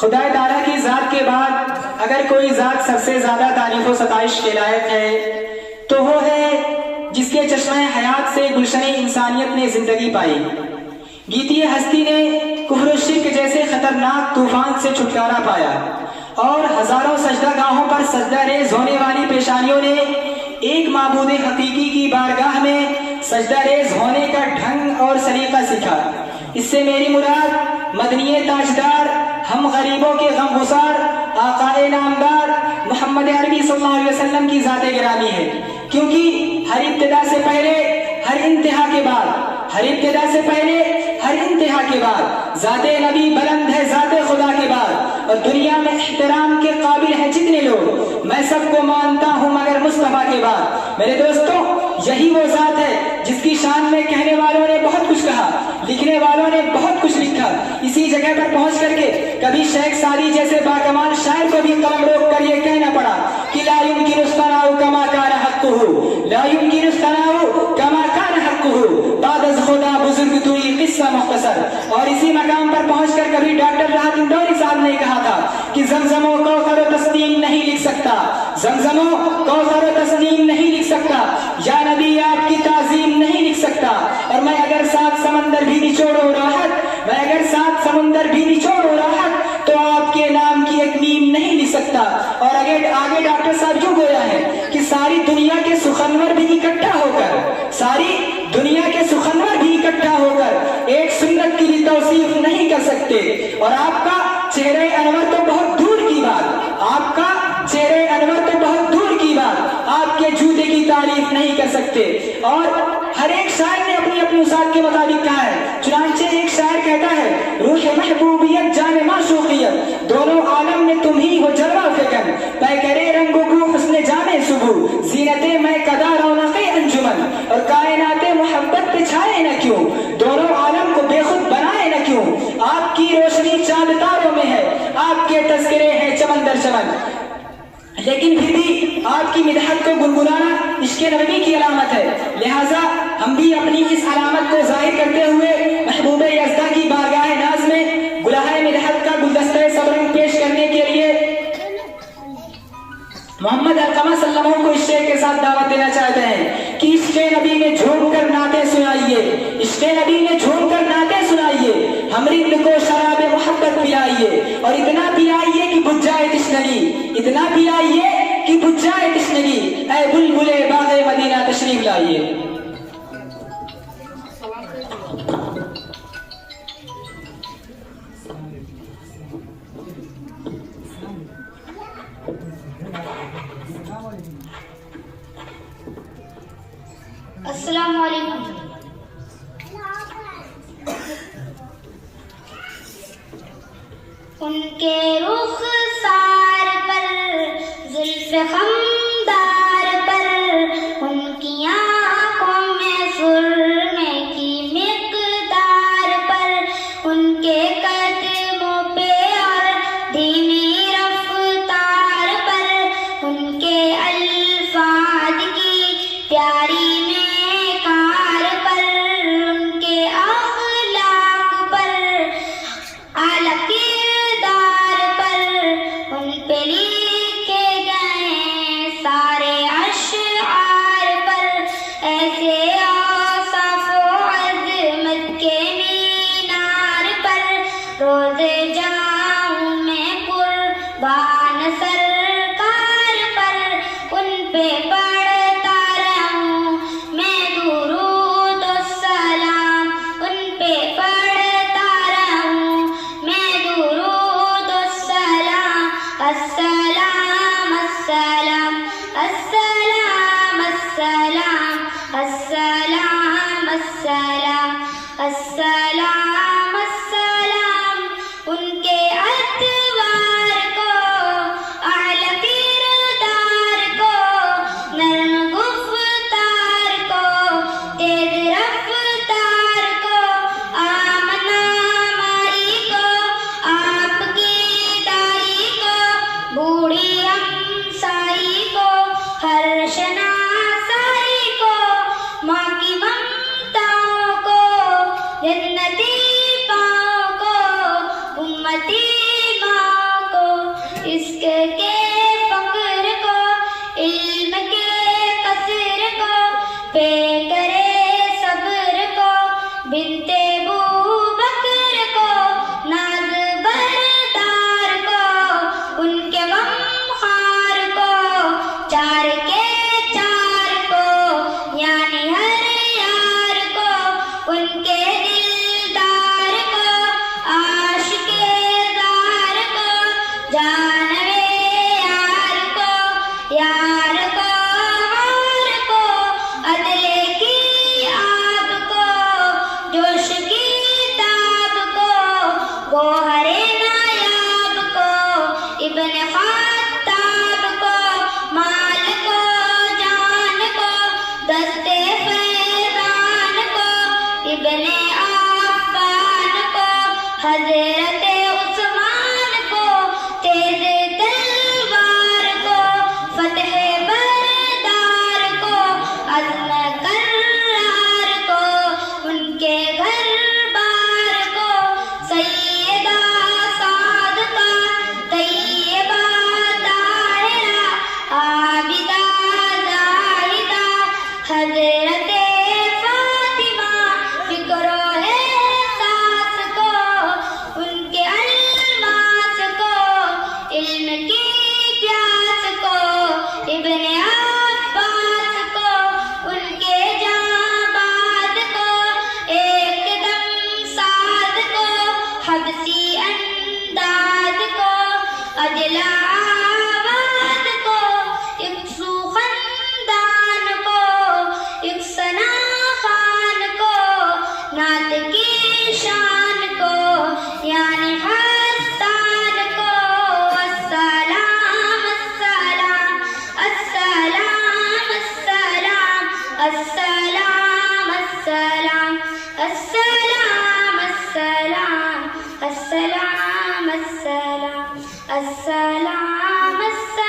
خدا تعالیٰ کی ذات کے بعد اگر کوئی ذات سب سے زیادہ تعریف و ستائش کے لائق ہے تو وہ ہے جس کے چشمہ حیات سے گلشن انسانیت نے زندگی پائی. گیتی ہستی نے کفر و شرک جیسے خطرناک طوفان سے چھٹکارا پایا اور ہزاروں سجدہ گاہوں پر سجدہ ریز ہونے والی پیشانیوں نے ایک معبود حقیقی کی بارگاہ میں سجدہ ریز ہونے کا ڈھنگ اور سلیقہ سیکھا. اس سے میری مراد مدنی تاجدار، ہم غریبوں کے غم گسار، آقائے نامدار محمد عربی صلی اللہ علیہ وسلم کی ذات گرامی ہے. کیونکہ ہر ابتدا سے پہلے ہر انتہا کے بعد، ہر ابتدا سے پہلے ہر انتہا کے بعد ذات نبی بلند ہے ذات خدا کے بعد. اور دنیا میں احترام کے قابل ہیں جتنے لوگ، میں سب کو مانتا ہوں مگر مصطفیٰ کے بعد. میرے دوستوں، یہی وہ ذات ہے جس کی شان میں کہنے والوں نے بہت کچھ کہا، لکھنے والوں نے بہت کچھ لکھا. اسی جگہ پر پہنچ کر کے کبھی شیخ سعدی جیسے باکمال شاعر کو بھی قلم روک کر یہ کہنا پڑا کہ لا يمكن الثناء كما كان حقه، لا يمكن الثناء كما كان حقه، بعد از خدا بزرگ توئی قصہ مختصر. اور اسی مقام پر پہنچ کر کبھی ڈاکٹر راحت اندوری صاحب نے کہا تھا کہ زمزم و کوثر و تسنیم نہیں لکھ سکتا، زمزم و کوثر و تسنیم نہیں لکھ سکتا، یا نبی آپ کی تعظیم نہیں لکھ سکتا. اور میں اگر 7 سمندر بھی نچوڑوں راحت، میں اگر 7 سمندر بھی نچوڑوں راحت، تو آپ کے نام کی ایک نیم نہیں لکھ سکتا. اور اگر آگے ڈاکٹر صاحب جو گویا ہے کہ ساری دنیا کے سخنور بھی اکٹھا ہو کر، ساری دنیا کے سخنور بھی اکٹھا ہو کر ایک سنت کی توصیف نہیں کر سکتے. اور آپ کا چہرے انور تو بہت دور کی بات، آپ کا چہرے انور تو بہت دور کی بات، آپ کے جوتے کی تعریف نہیں کر سکتے. اور ہر ایک شاعر نے اپنی اپنی ذات کے مطابق کہا ہے. چنانچہ ایک شاعر کہتا ہے روح محبوبیت جان معشوقیت، دونوں عالم میں تم ہی ہو جلوہ فکن، پے کرے رنگ کو حسن جانے صبح، زینت میں قدا رونق انجمن. اور کائنات محبت پہ چھائے نہ کیوں، دونوں عالم کو بے خود بنائے نہ کیوں. آپ کی روشنی چاند تاروں میں ہے، آپ کے تذکرے ہیں چمن در چمن. لیکن پھر بھی آپ کی مدحت کو گنگنانا عشق نبوی کی علامت ہے. لہٰذا ہم بھی اپنی اس علامت کو ظاہر کرتے ہوئے محبوب یزدہ کی بارگاہ ناز میں گلہائے مدحت کا گلدستہ صبر پیش کرنے کے لیے محمد علقمہ صلی اللہ علیہ وسلم کو اس شعر کے ساتھ دعوت دینا چاہتے ہیں کہ عشق نبی میں جھوم کر نعتیں سنائیے، عشق نبی میں جھوم کر نعتیں سنائیے، ہم رند کو شراب محبت پلائیے، اور اتنا پلائیے کہ بجھ جائے تشنگی، اتنا پلائیے کہ بجھ جائے تشنگی، اے بلبل باغ مدینہ تشریف لائیے. السلام علیکم. ان کے رخسار پر، زلف خمدار پر، ان کی آنکھوں میں سرمے کی مقدار پر، ان کے قدموں پہ اور دھیمی رفتار پر، ان کے الفاظ کی پیاری السلام. ان کے اتوار کو اجلا آباد کو، ایک سوخندان کو، ایک ثنا خان کو، نعت کی شان کو، یعنی حسان کو، السلام السلام السلام السلام السلام السلام السلام السلام السلام السلام السلام السلام